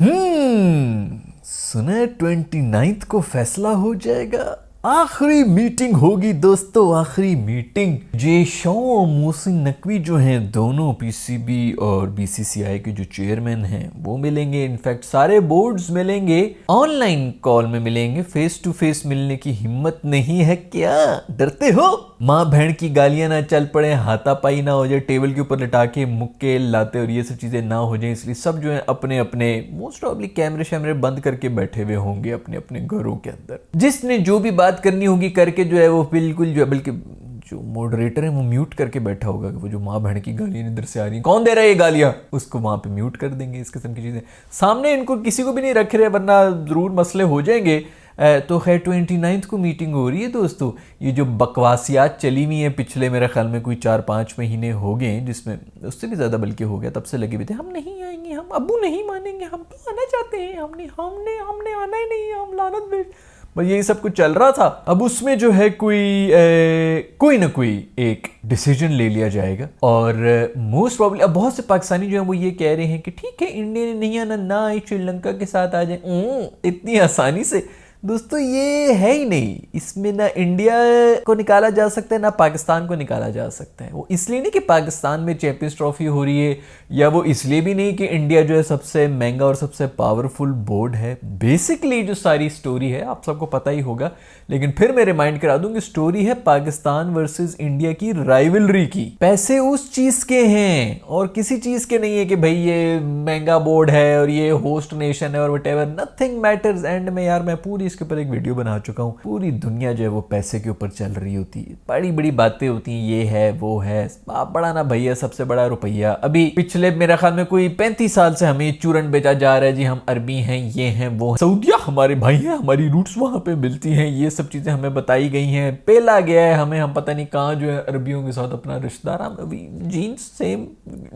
सुने 29th को फैसला हो जाएगा। आखिरी मीटिंग होगी दोस्तों, आखिरी मीटिंग। जेशॉ और मोहसिन नकवी जो हैं दोनों पीसीबी और बीसीसीआई के जो चेयरमैन हैं वो मिलेंगे। इनफैक्ट सारे बोर्ड्स मिलेंगे, ऑनलाइन कॉल में मिलेंगे। फेस टू फेस मिलने की हिम्मत नहीं है क्या? डरते हो? माँ बहन की गालियां ना चल पड़े, हाथापाई ना हो जाए, टेबल के ऊपर लटा के मुक्के लाते और ये सब चीजें ना हो जाए, इसलिए सब जो है अपने अपने मोस्ट ऑफली कैमरे शैमरे बंद करके बैठे हुए होंगे अपने अपने घरों के अंदर। जिसने जो भी बात करनी होगी करके जो है वो बिल्कुल जो है, बल्कि जो मॉडरेटर है वो म्यूट करके बैठा होगा। वो जो माँ बहन की गालियां इधर से आ रही हैं, कौन दे रहा है ये गालियां, उसको वहां पे म्यूट कर देंगे। इस किस्म की चीजें सामने इनको किसी को भी नहीं रख रहे, वरना जरूर मसले हो जाएंगे। तो खैर 29th को मीटिंग हो रही है दोस्तों। ये जो बकवासियात चली हुई है पिछले मेरे ख्याल में कोई 4-5 महीने हो गए हैं, जिसमें उससे भी ज़्यादा बल्कि हो गया, तब से लगे हुए थे हम नहीं आएंगे, हम अबू नहीं मानेंगे, हम तो आना चाहते हैं, हमने हमने हमने आना ही नहीं है, हम लानत भेज, बस यही सब कुछ चल रहा था। अब उसमें जो है कोई ना कोई एक डिसीजन ले लिया जाएगा और मोस्ट प्रॉब्ली अब बहुत से पाकिस्तानी जो है वो ये कह रहे हैं कि ठीक है इंडिया ने नहीं आना, ना आई श्रीलंका के साथ आ जाए इतनी आसानी से। दोस्तों ये है ही नहीं, इसमें ना इंडिया को निकाला जा सकता है ना पाकिस्तान को निकाला जा सकता है। वो इसलिए नहीं कि पाकिस्तान में चैंपियंस ट्रॉफी हो रही है, या वो इसलिए भी नहीं कि इंडिया जो है सबसे महंगा और सबसे पावरफुल बोर्ड है। बेसिकली जो सारी स्टोरी है आप सबको पता ही होगा, लेकिन फिर मैं रिमाइंड करा दूं कि स्टोरी है पाकिस्तान वर्सेस इंडिया की राइवलरी की। पैसे उस चीज के हैं और किसी चीज के नहीं है कि भाई ये महंगा बोर्ड है और ये होस्ट नेशन है और व्हाटएवर, नथिंग मैटर्स। एंड में यार मैं पूरी इसके ऊपर एक वीडियो बना चुका हूँ। पूरी दुनिया जो है वो पैसे के ऊपर चल रही होती है, बड़ी बड़ी बातें होती हैं, ये है वो है, बाप बड़ा ना भैया, सबसे बड़ा रुपया। अभी पिछले मेरे ख्याल में कोई 35 साल से हमें चूरन बेचा जा रहा है जी, हम अरबी हैं, ये हैं वो हैं, सऊदिया हमारे भाई हैं, हमारी रूट्स वहां पे मिलती हैं, ये सब चीजें हमें बताई गई हैं, पेला गया है हमें, हम पता नहीं कहाँ जो है अरबियों के साथ अपना रिश्तेदार, हम अभी जीन्स सेम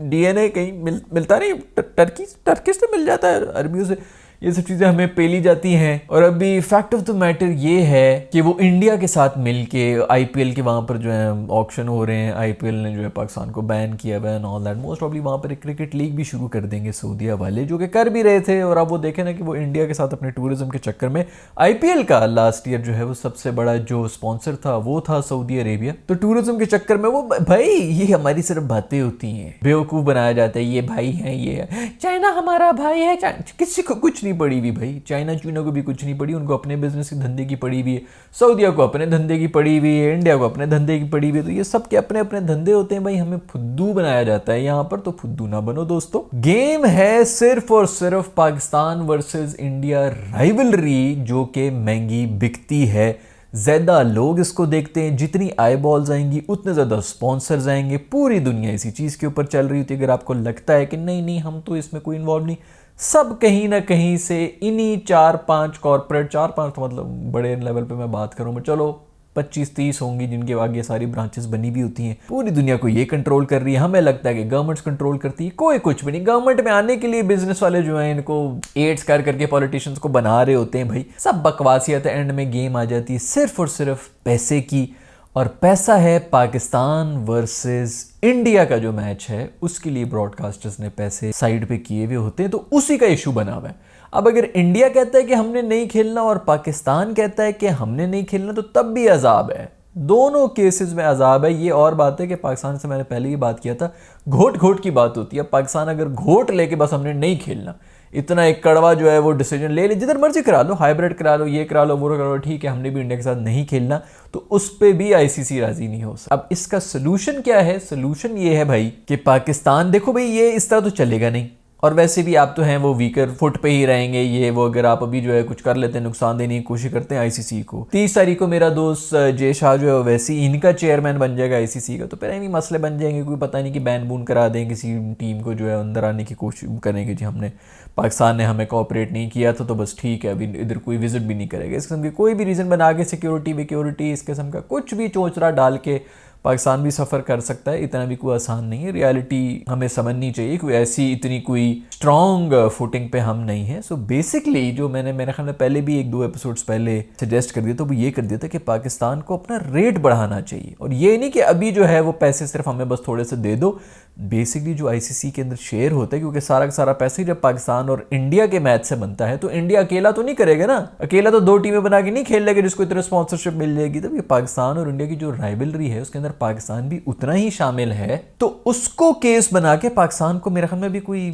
डीएनए कहीं मिलता नहीं, टर्किश से मिल जाता है अरबियों से, ये सब चीज़ें हमें पेली जाती हैं। और अभी फैक्ट ऑफ द मैटर ये है कि वो इंडिया के साथ मिलके आईपीएल के वहाँ पर जो है ऑक्शन हो रहे हैं, आईपीएल ने जो है पाकिस्तान को बैन किया हुआ and all that. Most probably वहाँ पर एक क्रिकेट लीग भी शुरू कर देंगे सऊदीया वाले, जो कि कर भी रहे थे। और अब वो देखें ना कि वो इंडिया के साथ अपने टूरिज्म के चक्कर में, आईपीएल का लास्ट ईयर जो है वो सबसे बड़ा जो स्पॉन्सर था वो था सऊदी अरेबिया। तो टूरिज्म के चक्कर में वो भाई ये हमारी सिर्फ बातें होती हैं, बेवकूफ़ बनाया जाता है, ये भाई है, ये चाइना हमारा भाई है, किसी को कुछ नहीं पड़ी हुई भाई, चाइना को भी कुछ नहीं पड़ी, उनको अपने बिजनेस के धंधे की पड़ी हुई है, सऊदीया को अपने धंधे की पड़ी हुई है, इंडिया को अपने धंधे की पड़ी हुई है। तो ये सब के अपने अपने धंधे होते हैं भाई, हमें फुद्दू बनाया जाता है यहाँ पर, तो फुद्दू ना बनो दोस्तों। गेम है सिर्फ और सिर्फ पाकिस्तान वर्सेस इंडिया राइवलरी, जो कि महंगी बिकती है, ज्यादा लोग इसको देखते हैं, जितनी आई बॉल्स आएंगी उतने ज्यादा स्पॉन्सर्स आएंगे, पूरी दुनिया इसी चीज के ऊपर चल रही होती है। अगर आपको लगता है कि नहीं नहीं हम तो इसमें कोई इन्वॉल्व नहीं, सब कहीं ना कहीं से इन्हीं 4-5 कॉर्पोरेट, 4-5 तो मतलब बड़े लेवल पे मैं बात करूं, चलो 25-30 होंगी जिनके आगे सारी ब्रांचेस बनी भी होती हैं, पूरी दुनिया को ये कंट्रोल कर रही है। हमें लगता है कि गवर्नमेंट्स कंट्रोल करती है, कोई कुछ भी नहीं। गवर्नमेंट में आने के लिए बिजनेस वाले जो हैं इनको एड्स कर करके पॉलिटिशियंस को बना रहे होते हैं भाई, सब बकवासियत है। एंड में गेम आ जाती है सिर्फ और सिर्फ पैसे की, और पैसा है पाकिस्तान वर्सेस इंडिया का जो मैच है उसके लिए ब्रॉडकास्टर्स ने पैसे साइड पे किए हुए होते हैं, तो उसी का इशू बना हुआ है। अब अगर इंडिया कहता है कि हमने नहीं खेलना और पाकिस्तान कहता है कि हमने नहीं खेलना, तो तब भी अजाब है, दोनों केसेस में अजाब है। ये और बात है कि पाकिस्तान से मैंने पहले ही बात किया था, घोट घोट की बात होती है। पाकिस्तान अगर घोट लेके बस हमने नहीं खेलना, इतना एक कड़वा जो है वो डिसीजन ले ले, जिधर मर्जी करा लो, हाइब्रिड करा लो, ये करा लो, वो करा लो, ठीक है हमने भी इंडिया के साथ नहीं खेलना, तो उस पे भी आईसीसी राजी नहीं हो सकता। अब इसका सोल्यूशन क्या है? सोल्यूशन ये है भाई कि पाकिस्तान, देखो भाई ये इस तरह तो चलेगा नहीं, और वैसे भी आप तो हैं वो वीकर फुट पे ही रहेंगे, ये वो अगर आप अभी जो है कुछ कर लेते हैं, नुकसान देने की कोशिश करते हैं आईसीसी को। 30 तारीख को मेरा दोस्त जय शाह जो है वैसे ही इनका चेयरमैन बन जाएगा आईसीसी का, तो फिर भी मसले बन जाएंगे, कोई पता नहीं कि बैन बून करा दें किसी टीम को जो है अंदर आने की कोशिश करेंगे जी, हमने पाकिस्तान ने हमें कोऑपरेट नहीं किया था तो बस ठीक है अभी इधर कोई विजिट भी नहीं करेगा। इस किस्म की कोई भी रीज़न बना के सिक्योरिटी इस किस्म का कुछ भी चोचरा डाल के पाकिस्तान भी सफ़र कर सकता है, इतना भी कोई आसान नहीं है। रियलिटी हमें समझनी चाहिए, कोई ऐसी इतनी कोई स्ट्रॉन्ग फुटिंग पे हम नहीं है। सो बेसिकली जो मैंने मेरे ख्याल में पहले भी 1-2 एपिसोड्स पहले सजेस्ट कर दिया, तो वो ये कर दिया था कि पाकिस्तान को अपना रेट बढ़ाना चाहिए। और ये नहीं कि अभी जो है वो पैसे सिर्फ हमें बस थोड़े से दे दो। बेसिकली जो आईसीसी के अंदर शेयर होता है, क्योंकि सारा का सारा पैसा ही जब पाकिस्तान और इंडिया के मैच से बनता है, तो इंडिया अकेला तो नहीं करेगा ना, अकेला तो 2 टीमें बना के नहीं खेल लेगा जिसको इतने स्पॉन्सरशिप मिल जाएगी। तब ये पाकिस्तान और इंडिया की जो राइवलरी है उसके अंदर पाकिस्तान भी उतना ही शामिल है, तो उसको केस बना के पाकिस्तान को मेरे ख्याल में भी कोई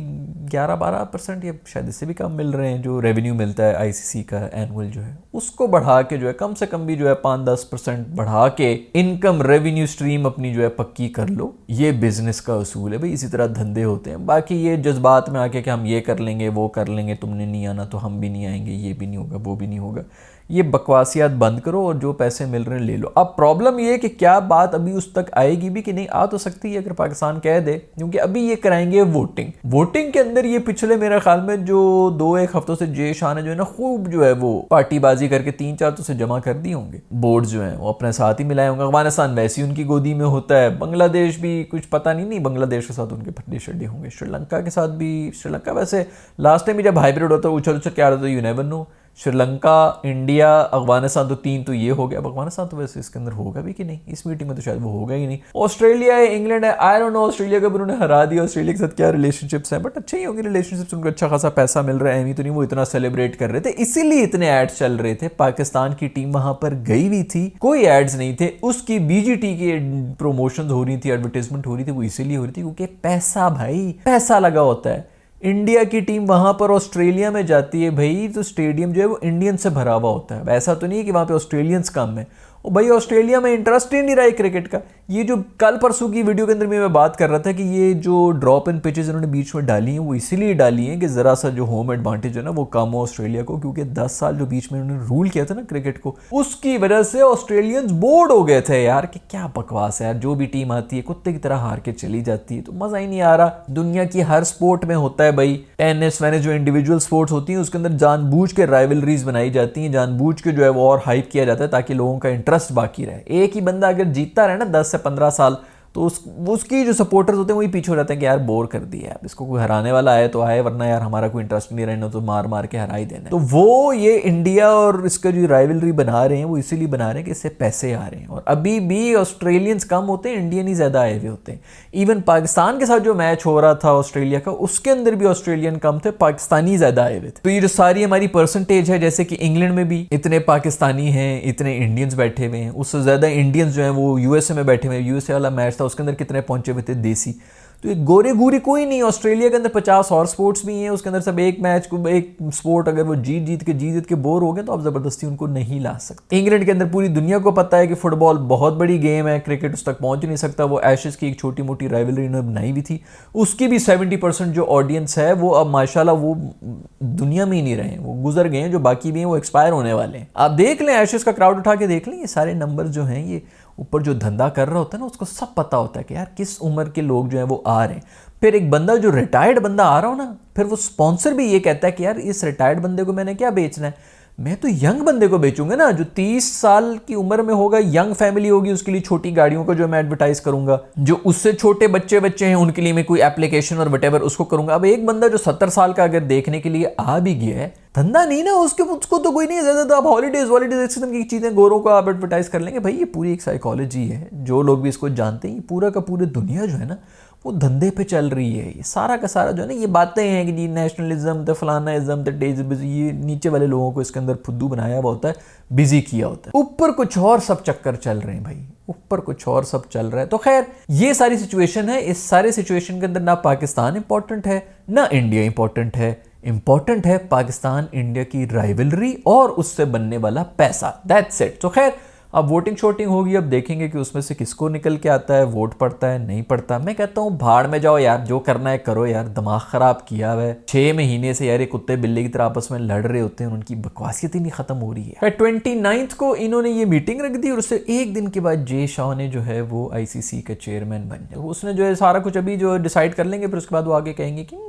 11-12% या शायद इससे भी कम मिल रहे हैं जो रेवेन्यू मिलता है आईसीसी का एनुअल जो है, उसको बढ़ा के जो है कम से कम भी जो है 5-10% बढ़ा के इनकम रेवेन्यू स्ट्रीम अपनी जो है पक्की कर लो। ये बिजनेस का उसूल है भाई, इसी तरह धंधे होते हैं। बाकी ये जज्बात में आके कि हम ये कर लेंगे वो कर लेंगे, तुमने नहीं आना तो हम भी नहीं आएंगे, ये भी नहीं होगा वो भी नहीं होगा, ये बकवासियात बंद करो और जो पैसे मिल रहे हैं ले लो। अब प्रॉब्लम ये है कि क्या बात अभी उस तक आएगी भी कि नहीं, आ तो सकती है अगर पाकिस्तान कह दे, क्योंकि अभी ये कराएंगे वोटिंग के अंदर ये पिछले मेरे ख्याल में जो 2-1 हफ्तों से जय शाह ने जो है ना खूब जो है वो पार्टीबाजी करके 3-4 तो से जमा कर दिए होंगे बोर्ड जो है वो अपने साथ ही मिलाए होंगे। अफगानिस्तान वैसे ही उनकी गोदी में होता है, बांग्लादेश भी कुछ पता नहीं बांग्लादेश के साथ उनके फड्डे शड्डे होंगे, श्रीलंका के साथ भी। श्रीलंका वैसे लास्ट टाइम भी जब हाइब्रिड होता है उछल क्या रहा था, you never know. Sri Lanka, India, Afghanistan तो 3 तो ये हो गया। अब अफगानिस्तान तो वैसे इसके अंदर होगा भी कि नहीं, इस मीटिंग में तो शायद वो होगा ही नहीं। ऑस्ट्रेलिया है, इंग्लैंड है, आई डोंट नो ऑस्ट्रेलिया का भी उन्होंने हरा दिया। ऑस्ट्रेलिया के साथ क्या रिलेशनशिप्स हैं, बट अच्छे ही होंगे रिलेशनशिप्स, उनको अच्छा खासा पैसा मिल रहा है, एमी तो नहीं वो इतना सेलिब्रेट कर रहे थे, इसीलिए इतने एड्स चल रहे थे। पाकिस्तान की टीम वहां पर गई हुई थी, कोई एड्स नहीं थे, उसकी बीजीटी की प्रमोशन हो रही थी, एडवर्टाइजमेंट हो रही थी, वो इसीलिए हो रही थी क्योंकि पैसा भाई पैसा लगा होता है। इंडिया की टीम वहां पर ऑस्ट्रेलिया में जाती है भाई, तो स्टेडियम जो है वो इंडियन से भरा हुआ होता है। ऐसा तो नहीं है कि वहां पे ऑस्ट्रेलियंस कम है, और भाई ऑस्ट्रेलिया में इंटरेस्ट ही नहीं रहा है क्रिकेट का। ये जो कल परसों की वीडियो के अंदर मैं बात कर रहा था कि ये जो ड्रॉप इन पिचेस इन्होंने बीच में डाली हैं वो इसीलिए डाली हैं कि ज़रा सा जो होम एडवांटेज है ना वो कम हो ऑस्ट्रेलिया को, क्योंकि 10 साल जो बीच में उन्होंने रूल किया था ना क्रिकेट को, उसकी वजह से ऑस्ट्रेलियंस बोर्ड हो गए थे यार कि क्या बकवास है यार, जो भी टीम आती है कुत्ते की तरह हार के चली जाती है, तो मज़ा ही नहीं आ रहा। दुनिया की हर स्पोर्ट में होता है भाई, टेनिस वैनिस जो इंडिविजुअल स्पोर्ट्स होती हैं उसके अंदर जानबूझ के राइवलरीज बनाई जाती हैं, जानबूझ के जो है वो और हाइप किया जाता है ताकि लोगों का इंटरेस्ट बाकी रहे। एक ही बंदा अगर जीतता रहे ना 10 से 15 साल, तो उसकी जो सपोर्टर्स होते हैं वही पीछे हो जाते हैं कि यार बोर कर दिया है, इसको कोई हराने वाला आए तो आए, वरना यार हमारा कोई इंटरेस्ट नहीं रहना, तो मार मार के हरा ही देना। तो वो ये इंडिया और इसका जो राइवलरी बना रहे हैं वो इसीलिए बना रहे हैं कि इससे पैसे आ रहे हैं, और अभी भी ऑस्ट्रेलियंस कम होते हैं, इंडियन ही ज्यादा आए हुए होते हैं। इवन पाकिस्तान के साथ जो मैच हो रहा था ऑस्ट्रेलिया का, उसके अंदर भी ऑस्ट्रेलियन कम थे, पाकिस्तानी ज्यादा आए हुए थे। तो ये जो सारी हमारी परसेंटेज है, जैसे कि इंग्लैंड में भी इतने पाकिस्तानी हैं, इतने इंडियंस बैठे हुए हैं, उससे ज्यादा इंडियंस जो है वो यूएसए में बैठे हुए हैं। यूएसए वाला मैच था उसके अंदर कितने पहुंचे हुए थे देसी, तो एक गोरे गोरे कोई नहीं। ऑस्ट्रेलिया के अंदर 50 और स्पोर्ट्स भी हैं, उसके अंदर सब एक मैच को एक स्पोर्ट अगर वो जीत के बोर हो गए तो आप जबरदस्ती उनको नहीं ला सकते। इंग्लैंड के अंदर पूरी दुनिया को पता है कि फुटबॉल बहुत बड़ी गेम है, क्रिकेट उस तक पहुंच नहीं सकता। वो एशेस की एक छोटी मोटी राइवलरी इन्होंने बनाई हुई थी, उसकी भी 70% जो ऑडियंस है वो अब माशाल्लाह वो दुनिया में ही नहीं रहे, वो गुजर गए हैं। जो बाकी भी हैं वो एक्सपायर होने वाले हैं। आप देख लें एशेस का क्राउड उठा के देख लें, ये सारे नंबर जो हैं, ये ऊपर जो धंधा कर रहा होता है ना उसको सब पता होता है कि यार किस उम्र के लोग जो है वो आ रहे हैं। फिर एक बंदा जो रिटायर्ड बंदा आ रहा हो ना, फिर वो स्पॉन्सर भी ये कहता है कि यार इस रिटायर्ड बंदे को मैंने क्या बेचना है, मैं तो यंग बंदे को बेचूंगा ना, जो 30 साल की उम्र में होगा, यंग फैमिली होगी, उसके लिए छोटी गाड़ियों को जो मैं एडवर्टाइज करूंगा। जो उससे छोटे बच्चे हैं उनके लिए मैं कोई एप्लीकेशन और वटेवर उसको करूंगा। अब एक बंदा जो 70 साल का अगर देखने के लिए आ भी गया है, धंधा नहीं ना उसको तो कोई नहीं, ज्यादा आप हॉलीडेज इस किस्म की चीजें गोरों को आप एडवर्टाइज कर लेंगे। भाई ये पूरी एक साइकोलॉजी है, जो लोग भी इसको जानते हैं, पूरा का पूरी दुनिया जो है ना वो धंधे पे चल रही है। ये सारा का सारा जो है ना, ये बातें हैं कि जी नेशनलिज्म द फलानाइज्म द डेज, ये नीचे वाले लोगों को इसके अंदर फुद्दू बनाया हुआ होता है, बिजी किया होता है। ऊपर कुछ और सब चक्कर चल रहे हैं भाई, ऊपर कुछ और सब चल रहा है। तो खैर ये सारी सिचुएशन है। इस सारे सिचुएशन के अंदर ना पाकिस्तान इंपॉर्टेंट है ना इंडिया इंपॉर्टेंट है, इंपॉर्टेंट है पाकिस्तान इंडिया की राइवलरी और उससे बनने वाला पैसा, दैट्स इट। तो खैर अब वोटिंग शोटिंग होगी, अब देखेंगे कि उसमें से किसको निकल के आता है, वोट पड़ता है नहीं पड़ता। मैं कहता हूँ भाड़ में जाओ यार, जो करना है करो यार, दिमाग खराब किया हुआ है। 6 महीने से यार ये कुत्ते बिल्ली की तरह आपस में लड़ रहे होते हैं, उनकी बकवासियत ही नहीं खत्म हो रही है। 29 को इन्होंने ये मीटिंग रख दी और उससे एक दिन के बाद जय शाह ने जो है वो ICC का चेयरमैन बन जाए। उसने जो है सारा कुछ अभी जो डिसाइड कर लेंगे, फिर उसके बाद वो आगे कहेंगे कि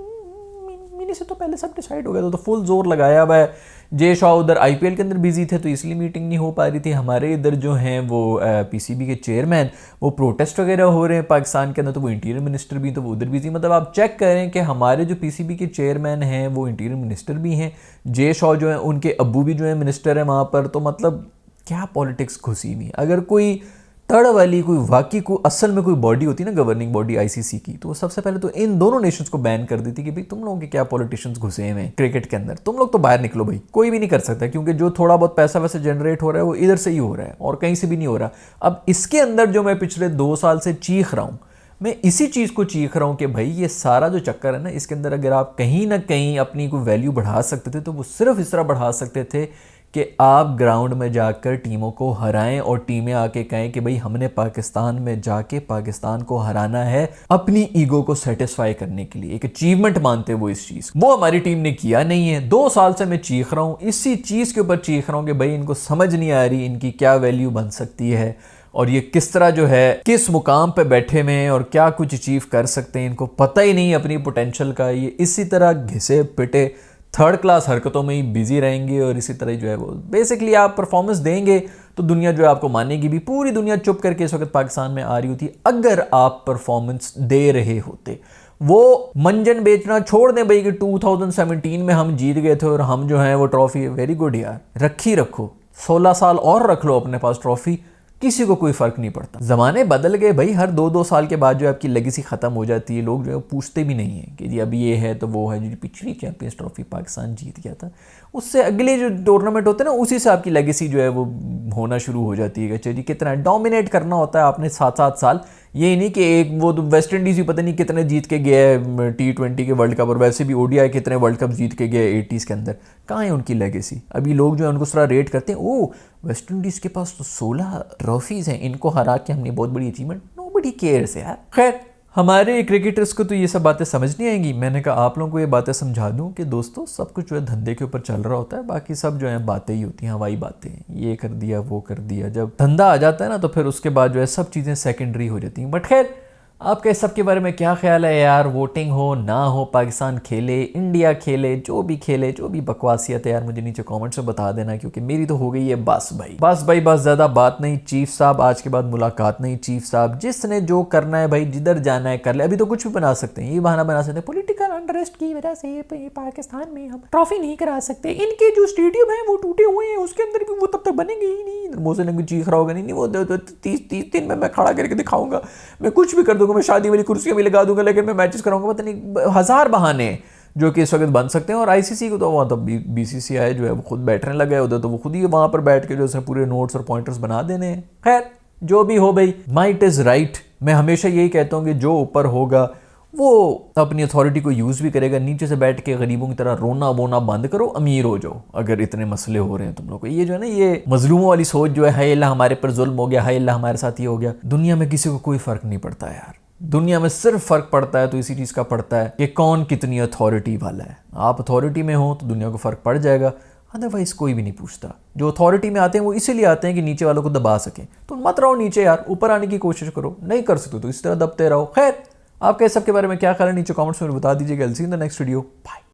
महीने से तो पहले सब डिसाइड हो गया था, तो फुल जोर लगाया हुआ है। जे शाह उधर आईपीएल के अंदर बिजी थे तो इसलिए मीटिंग नहीं हो पा रही थी। हमारे इधर जो हैं वो पीसीबी के चेयरमैन, वो प्रोटेस्ट वगैरह हो रहे हैं पाकिस्तान के अंदर, तो वो इंटीरियर मिनिस्टर भी, तो वो उधर बिजी। मतलब आप चेक करें कि हमारे जो पीसीबी के चेयरमैन हैं वो इंटीरियर मिनिस्टर भी हैं, जे शाह जो है उनके अब्बू भी जो है मिनिस्टर है वहाँ पर। तो मतलब क्या पॉलिटिक्स घुसी हुई। अगर कोई तड़ वाली कोई वाकई कोई असल में कोई बॉडी होती ना, गवर्निंग बॉडी आईसीसी की, तो वो सबसे पहले तो इन दोनों नेशंस को बैन कर देती कि भाई तुम लोगों के क्या पॉलिटिशियंस घुसे हैं क्रिकेट के अंदर, तुम लोग तो बाहर निकलो भाई, कोई भी नहीं कर सकता, क्योंकि जो थोड़ा बहुत पैसा वैसे जनरेट हो रहा है वो इधर से ही हो रहा है और कहीं से भी नहीं हो रहा। अब इसके अंदर जो मैं पिछले 2 साल से चीख रहा हूँ, मैं इसी चीज़ को चीख रहा हूँ कि भाई ये सारा जो चक्कर है ना, इसके अंदर अगर आप कहीं ना कहीं अपनी कोई वैल्यू बढ़ा सकते थे तो वो सिर्फ इस तरह बढ़ा सकते थे कि आप ग्राउंड में जाकर टीमों को हराएं और टीमें आके कहें कि भाई हमने पाकिस्तान में जाके पाकिस्तान को हराना है, अपनी ईगो को सेटिस्फाई करने के लिए एक अचीवमेंट मानते वो इस चीज़। वो हमारी टीम ने किया नहीं है। 2 साल से मैं चीख रहा हूँ, इसी चीज़ के ऊपर चीख रहा हूँ कि भाई इनको समझ नहीं आ रही इनकी क्या वैल्यू बन सकती है और ये किस तरह जो है किस मुकाम पे बैठे हुए हैं और क्या कुछ अचीव कर सकते हैं, इनको पता ही नहीं अपनी पोटेंशियल का। ये इसी तरह घिसे पिटे थर्ड क्लास हरकतों में ही बिजी रहेंगे और इसी तरह जो है वो बेसिकली आप परफॉर्मेंस देंगे तो दुनिया जो है आपको मानेगी भी। पूरी दुनिया चुप करके इस वक्त पाकिस्तान में आ रही होती अगर आप परफॉर्मेंस दे रहे होते। वो मंजन बेचना छोड़ दें भाई कि 2017 में हम जीत गए थे और हम जो हैं वो ट्रॉफी, वेरी गुड यार, रखी रखो, 16 साल और रख लो अपने पास ट्रॉफी, किसी को कोई फर्क नहीं पड़ता। जमाने बदल गए भाई, हर 2-2 साल के बाद जो आपकी लेगेसी खत्म हो जाती है, लोग जो है पूछते भी नहीं है कि जी अभी ये है तो वो है। जो पिछली चैंपियंस ट्रॉफी पाकिस्तान जीत गया था, उससे अगले जो टूर्नामेंट होते हैं ना, उसी से आपकी लेगेसी जो है वो होना शुरू हो जाती है। अच्छा जी कितना डोमिनेट करना होता है आपने 7-7 साल, ये नहीं कि एक वो तो वेस्ट इंडीज़ भी पता नहीं कितने जीत के गया है T20 के वर्ल्ड कप, और वैसे भी ओडीआई कितने वर्ल्ड कप जीत के गए 80s के अंदर। कहाँ है उनकी लेगेसी? अभी लोग जो है उनको थोड़ा रेट करते हैं, ओ वेस्ट इंडीज़ के पास तो 16 ट्रॉफीज़ हैं, इनको हरा के हमने बहुत बड़ी अचीवमेंट। नोबडी केयर्स यार। खैर हमारे क्रिकेटर्स को तो ये सब बातें समझ नहीं आएंगी। मैंने कहा आप लोगों को ये बातें समझा दूं कि दोस्तों सब कुछ जो है धंधे के ऊपर चल रहा होता है, बाकी सब जो है बातें ही होती हैं, हवाई बातें, ये कर दिया वो कर दिया। जब धंधा आ जाता है ना तो फिर उसके बाद जो है सब चीज़ें सेकेंडरी हो जाती हैं। बट खैर आपका इस सब के बारे में क्या ख्याल है यार? वोटिंग हो ना हो, पाकिस्तान खेले इंडिया खेले, जो भी खेले, जो भी बकवासियत है यार, मुझे नीचे कमेंट्स में बता देना, क्योंकि मेरी तो हो गई है बस भाई, बस भाई बस। ज़्यादा बात नहीं चीफ साहब, आज के बाद मुलाकात नहीं चीफ साहब। जिसने जो करना है भाई, जिधर जाना है कर ले। अभी तो कुछ भी बना सकते हैं, ये बहाना बना सकते हैं पॉलिटिकल अनरेस्ट की वजह से पाकिस्तान में हम ट्रॉफी नहीं करा सकते, इनके जो स्टेडियम है वो टूटे हुए हैं, उसके अंदर भी वो तब तक बनेंगे ही नहीं। मोहसिन नकवी चीख रहा होगा, नहीं वो 30 दिन में मैं खड़ा करके दिखाऊंगा, मैं कुछ भी कर दूंगा, मैं शादी वाली कुर्सियां भी लगा दूंगा, लेकिन मैं मैचेस कराऊंगा। पता नहीं 1000 बहाने जो कि इस वक्त बन सकते हैं। और आईसीसी को तो वहाँ तो बीसीसीआई जो है वो खुद बैठने लगा है उधर, तो वो खुद ही वहाँ पर बैठ के जो है पूरे नोट्स और पॉइंटर्स बना देने हैं। खैर जो भी हो भाई, माइट इज़ राइट। मैं हमेशा यही कहता हूँ कि जो ऊपर होगा वो अपनी अथॉरिटी को यूज़ भी करेगा। नीचे से बैठ के गरीबों की तरह रोना बोना बंद करो, अमीर हो जाओ अगर इतने मसले हो रहे हैं तुम लोग को। ये जो है ना, ये मजलूमों वाली सोच जो है, हाय अल्लाह हमारे पर जुल्म हो गया, हाय अल्लाह हमारे साथ ये हो गया। दुनिया में किसी को कोई फ़र्क नहीं पड़ता यार। दुनिया में सिर्फ फ़र्क पड़ता है तो इसी चीज़ का पड़ता है कि कौन कितनी अथॉरिटी वाला है। आप अथॉरिटी में हो तो दुनिया को फ़र्क पड़ जाएगा, अदरवाइज कोई भी नहीं पूछता। जो अथॉरिटी में आते हैं वो इसीलिए आते हैं कि नीचे वालों को दबा सकें। तो मत रहो नीचे यार, ऊपर आने की कोशिश करो। नहीं कर सकते तो इस तरह दबते रहो। खैर आपका इस सब के बारे में क्या ख्याल है नीचे कमेंट्स में बता दीजिएगा। See in the next video, bye.